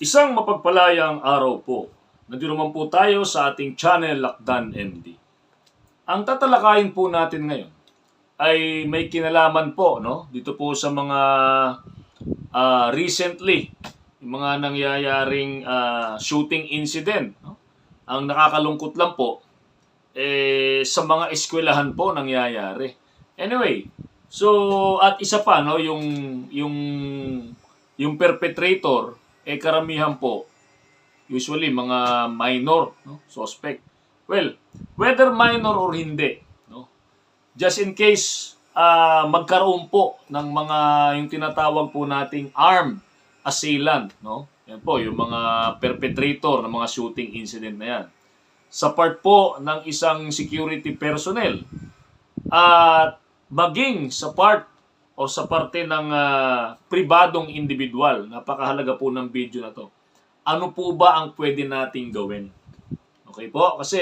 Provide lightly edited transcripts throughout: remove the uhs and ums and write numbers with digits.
Isang mapagpalayang araw po. Nandito naman po tayo sa ating channel Lakdan MD. Ang tatalakayin po natin ngayon ay may kinalaman po dito po sa mga recently yung mga nangyayaring shooting incident. Ang nakakalungkot lang po sa mga eskwelahan po nangyayari. Anyway, so at isa pa yung perpetrator karamihan po usually mga minor suspect. Well, whether minor or hindi, just in case magkaroon po ng mga yung tinatawag po nating armed assailant, Yan po yung mga perpetrator ng mga shooting incident na yan. Sa part po ng isang security personnel at maging sa part o sa parte ng pribadong individual. Napakahalaga po ng video na to. Ano po ba ang pwede nating gawin? Okay po? Kasi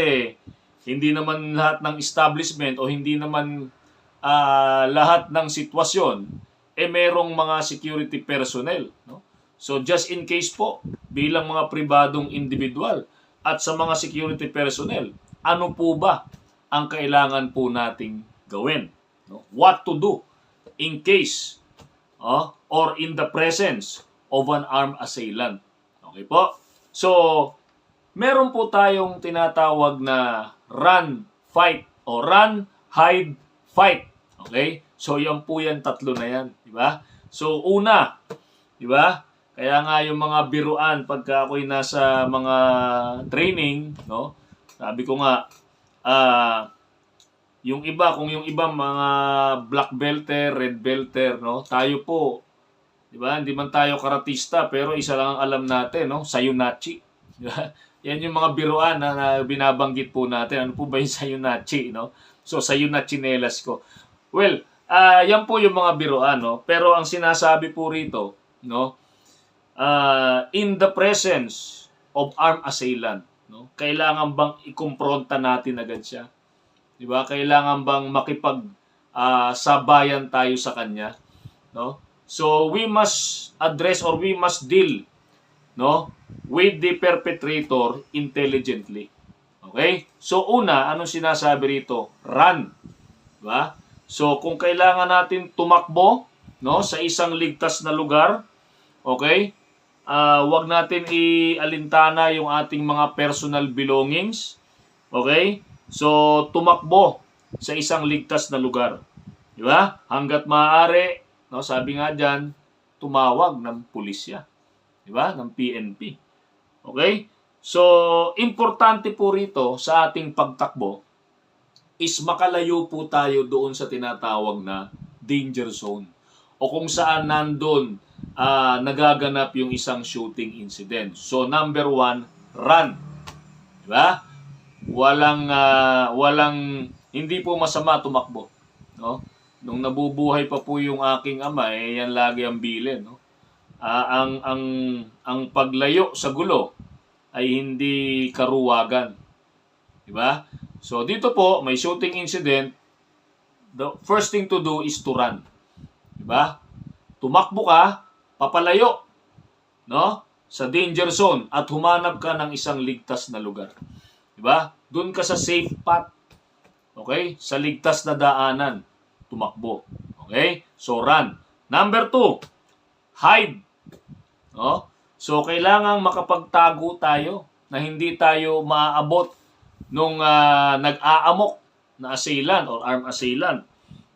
hindi naman lahat ng establishment o hindi naman lahat ng sitwasyon merong mga security personnel. So just in case po, bilang mga pribadong individual at sa mga security personnel, ano po ba ang kailangan po nating gawin? What to do in case or in the presence of an armed assailant. Okay po? So, meron po tayong tinatawag na run, fight, o run, hide, fight. Okay? So, yan po yan, tatlo na yan. Diba? So, una, diba? Kaya nga yung mga biruan pagka ako'y nasa mga training, sabi ko nga, yung iba, kung yung iba mga black belter, red belter, tayo po, di ba? Hindi man tayo karatista, pero isa lang ang alam natin, sayunachi. Di ba? Yan yung mga biruan na binabanggit po natin. Ano po ba yung sayunachi, So, sayunachinelas ko. Well, yan po yung mga biruan, Pero ang sinasabi po rito, in the presence of armed assailant, kailangan bang ikumpronta natin agad siya? Diba? Kailangan bang sabayan tayo sa kanya? So, we must address or we must deal with the perpetrator intelligently. Okay? So, una, anong sinasabi rito? Run. Diba? So, kung kailangan natin tumakbo sa isang ligtas na lugar, okay? Wag natin ialintana yung ating mga personal belongings. Okay? So, tumakbo sa isang ligtas na lugar. Di ba? Hanggat maaari, sabi nga dyan, tumawag ng pulisya. Di ba? Ng PNP. Okay? So, importante po rito sa ating pagtakbo is makalayo po tayo doon sa tinatawag na danger zone. O kung saan nandun nagaganap yung isang shooting incident. So, number 1, run. Di ba? Walang hindi po masama tumakbo, Nung nabubuhay pa po yung aking ama, yan lagi ang bilin, ang paglayo sa gulo ay hindi karuwagan. Di ba? So dito po may shooting incident, the first thing to do is to run. Di ba? Tumakbo ka, papalayo, sa danger zone at humanap ka ng isang ligtas na lugar. Diba? Doon ka sa safe path. Okay? Sa ligtas na daanan. Tumakbo. Okay? So, run. Number 2, hide. So, kailangang makapagtago tayo na hindi tayo maaabot nung nag-aamok na assailant or armed assailant.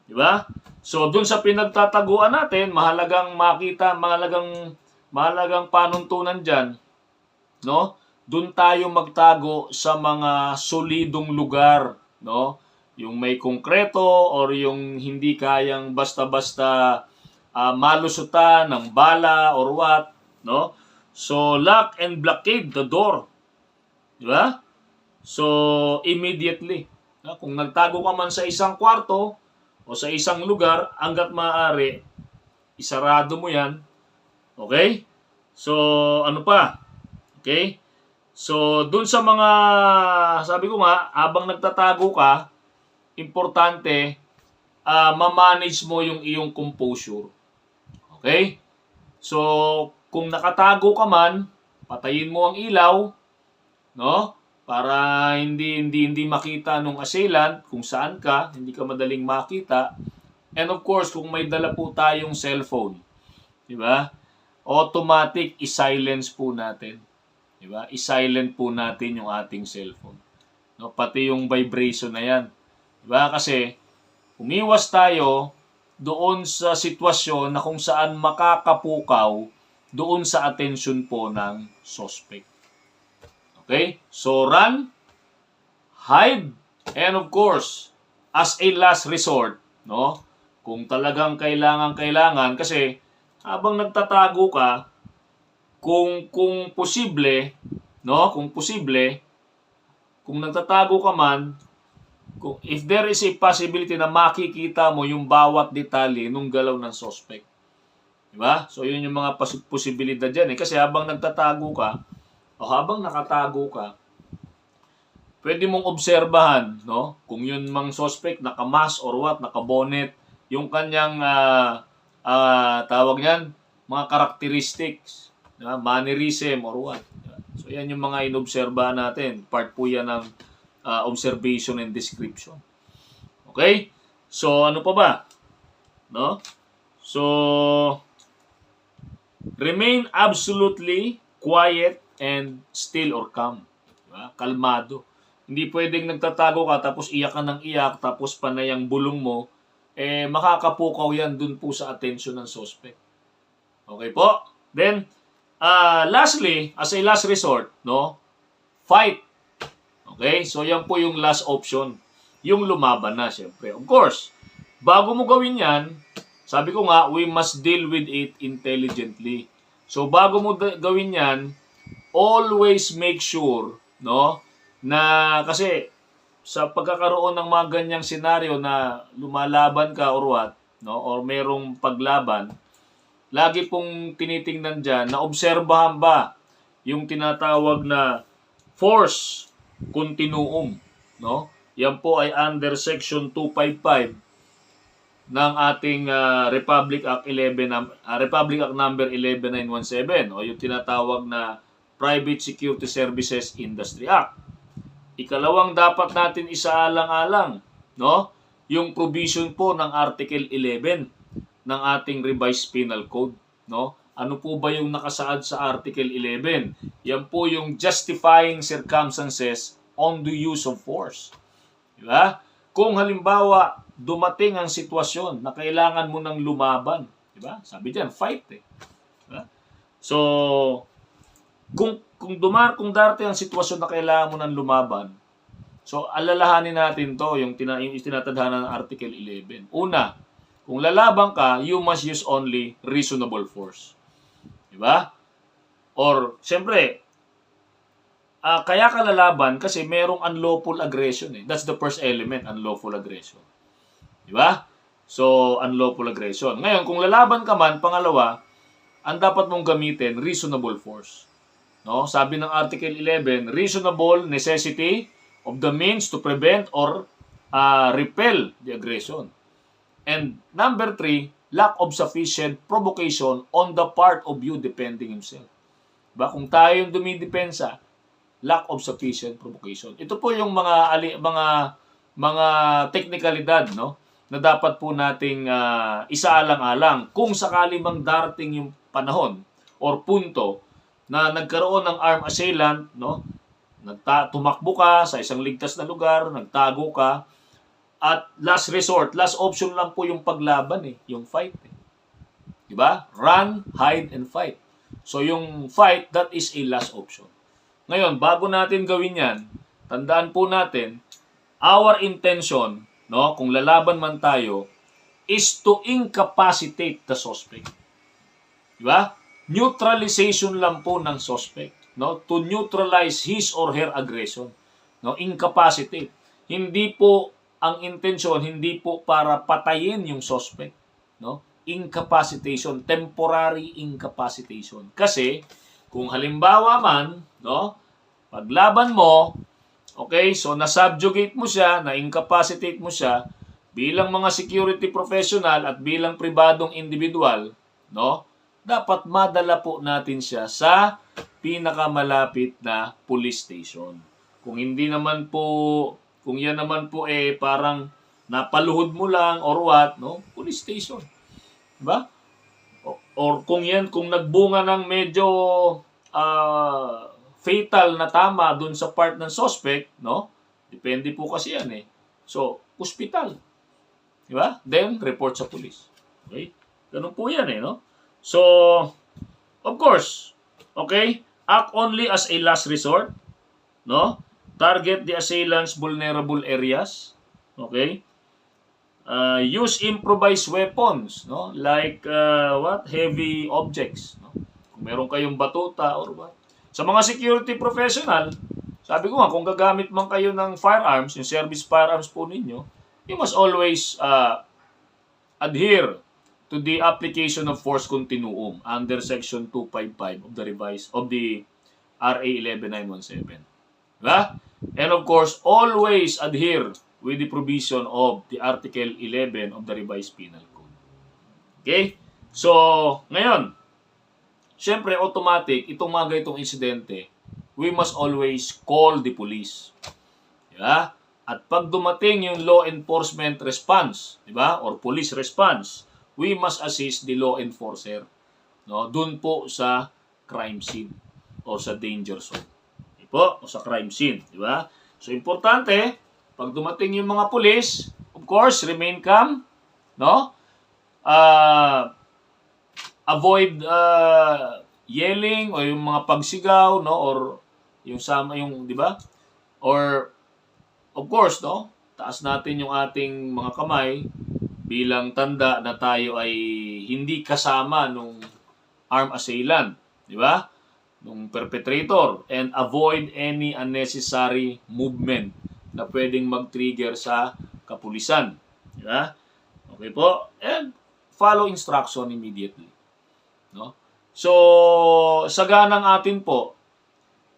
Diba? So, doon sa pinagtataguan natin, mahalagang makita, mahalagang panuntunan dyan, doon tayo magtago sa mga solidong lugar, Yung may konkreto or yung hindi kayang basta-basta malusutan ng bala or what, So, lock and blockade the door. Di ba? So, immediately. Kung nagtago ka man sa isang kwarto o sa isang lugar, hanggat maaari, isarado mo yan. Okay? So, ano pa? Okay? So, dun sa mga, sabi ko nga, habang nagtatago ka, importante, ma-manage mo yung iyong composure. Okay? So, kung nakatago ka man, patayin mo ang ilaw, no? Para hindi makita nung assailant kung saan ka, hindi ka madaling makita. And of course, kung may dala po tayong cellphone, di ba? Automatic i-silence po natin. Di ba? I-silent po natin yung ating cellphone. No, pati yung vibration na yan. Di ba? Kasi umiwas tayo doon sa sitwasyon na kung saan makakapukaw doon sa atensyon po ng suspect. Okay? So, run, hide, and of course, as a last resort, no? Kung talagang kailangan, kasi habang nagtatago ka, kung posible, no? Kung posible, kung nagtatago ka man, if there is a possibility na makikita mo yung bawat detalye nung galaw ng suspect. Diba? So, yun yung mga posibilidad dyan. Kasi habang nagtatago ka, o habang nakatago ka, pwede mong obserbahan, no? Kung yun mang suspect, naka-mask or what, naka-bonnet, yung kanyang, tawag niyan, mga characteristics, diba? Mannerism or what. Diba? So, yan yung mga inobserbahan natin. Part po yan ng observation and description. Okay? So, ano pa ba? No? So, remain absolutely quiet and still or calm. Diba? Kalmado. Hindi pwedeng nagtatago ka tapos iyak ka ng iyak tapos panay ang bulong mo, makakapukaw yan dun po sa atensyon ng suspect. Okay po? Then, lastly, as a last resort, no? Fight. Okay? So, yan po yung last option. Yung lumaban na, syempre. Of course, bago mo gawin yan, sabi ko nga, we must deal with it intelligently. So, bago mo gawin yan, always make sure, no, na kasi sa pagkakaroon ng mga ganyang senaryo na lumalaban ka or what, no, or merong paglaban, lagi pong tinitingnan dyan na obserbahan ba yung tinatawag na force continuum, no? Yan po ay under section 255 ng ating Republic Act Republic Act number 11917 o yung tinatawag na Private Security Services Industry Act. Ikalawang dapat natin isaalang-alang, no? Yung provision po ng Article 11 ng ating revised penal code, no? Ano po ba yung nakasaad sa Article 11? Yan po yung justifying circumstances on the use of force. Diba? Kung halimbawa dumating ang sitwasyon na kailangan mo ng lumaban, diba? Sabi diyan, fight eh. Diba? So, kung darating ang sitwasyon na kailangan mo ng lumaban, so alalahanin natin to, yung tinatadhana ng Article 11. Una, kung lalaban ka, you must use only reasonable force. Diba? Or, siyempre, kaya ka lalaban kasi merong unlawful aggression eh. That's the first element, unlawful aggression. Diba? So, unlawful aggression. Ngayon, kung lalaban ka man, pangalawa, ang dapat mong gamitin, reasonable force. No? Sabi ng Article 11, reasonable necessity of the means to prevent or repel the aggression. And number 3, lack of sufficient provocation on the part of you defending himself. Diba? Kung tayo yung dumidepensa, lack of sufficient provocation. Ito po yung mga teknikalidad, no, na dapat po nating isaalang-alang kung sakali mang darating yung panahon or punto na nagkaroon ng armed assailant, no, tumakbo ka sa isang ligtas na lugar, nagtago ka, at last resort, last option lang po yung paglaban eh, yung fight eh. Diba? Run, hide, and fight. So yung fight, that is a last option. Ngayon, bago natin gawin yan, tandaan po natin, our intention, no, kung lalaban man tayo, is to incapacitate the suspect. Diba? Neutralization lang po ng suspect, no, to neutralize his or her aggression, no, incapacitate. Hindi po ang intensyon, hindi po para patayin yung suspect, no, incapacitation, temporary incapacitation. Kasi kung halimbawa man, no, paglaban mo, okay, so na-subjugate mo siya, na-incapacitate mo siya, bilang mga security professional at bilang pribadong individual, no, dapat madala po natin siya sa pinakamalapit na police station. Kung yan naman po parang napaluhod mo lang or what, no? Police station. Diba? Or kung nagbunga ng medyo fatal na tama dun sa part ng suspect, no? Depende po kasi yan So, hospital. Diba? Then, report sa police. Okay? Ganun po yan no? So, of course, okay? Act only as a last resort, no? Target the assailant's vulnerable areas, okay? Use improvised weapons, no? Like heavy objects, no? Kung meron kayong batuta or what. Sa mga security professional, sabi ko nga, kung gagamit man kayo ng firearms, yung service firearms po ninyo, you must always adhere to the application of force continuum under section 255 of the RA 11917. Diba? And of course, always adhere with the provision of the Article 11 of the Revised Penal Code. Okay? So, ngayon, syempre, automatic, itong mga ganitong insidente, we must always call the police. Diba? At pag dumating yung law enforcement response, diba? Or police response, we must assist the law enforcer, no? Dun po sa crime scene o sa danger zone. Po, o sa crime scene, di ba? So importante, pag dumating yung mga pulis, of course, remain calm, no? Avoid yelling o yung mga pagsigaw, no? Or yung di ba? Or of course, no? Taas natin yung ating mga kamay bilang tanda na tayo ay hindi kasama nung armed assailant, di ba? Nung perpetrator, and avoid any unnecessary movement na pwedeng mag-trigger sa kapulisan. Di ba? Okay po? And follow instruction immediately. No? So, saganang atin po,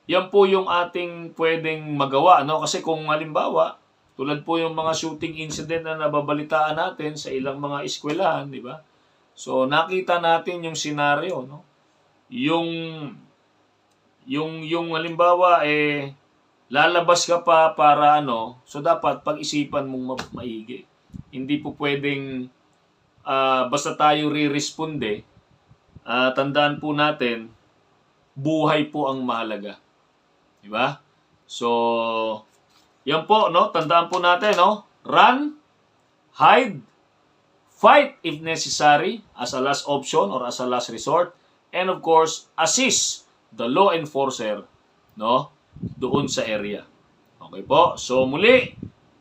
yan po yung ating pwedeng magawa. No? Kasi kung halimbawa, tulad po yung mga shooting incident na nababalitaan natin sa ilang mga eskwelahan, di ba? So, nakita natin yung senaryo, no? Yung halimbawa lalabas ka pa para so dapat pag-isipan mong maigi. Hindi po pwedeng basta tayo re-responde, tandaan po natin, buhay po ang mahalaga. Di ba? So, yan po, no? Tandaan po natin, no? Run, hide, fight if necessary as a last option or as a last resort, and of course, assist the law enforcer, no, doon sa area. Okay po? So muli,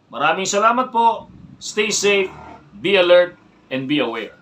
maraming salamat po. Stay safe, be alert, and be aware.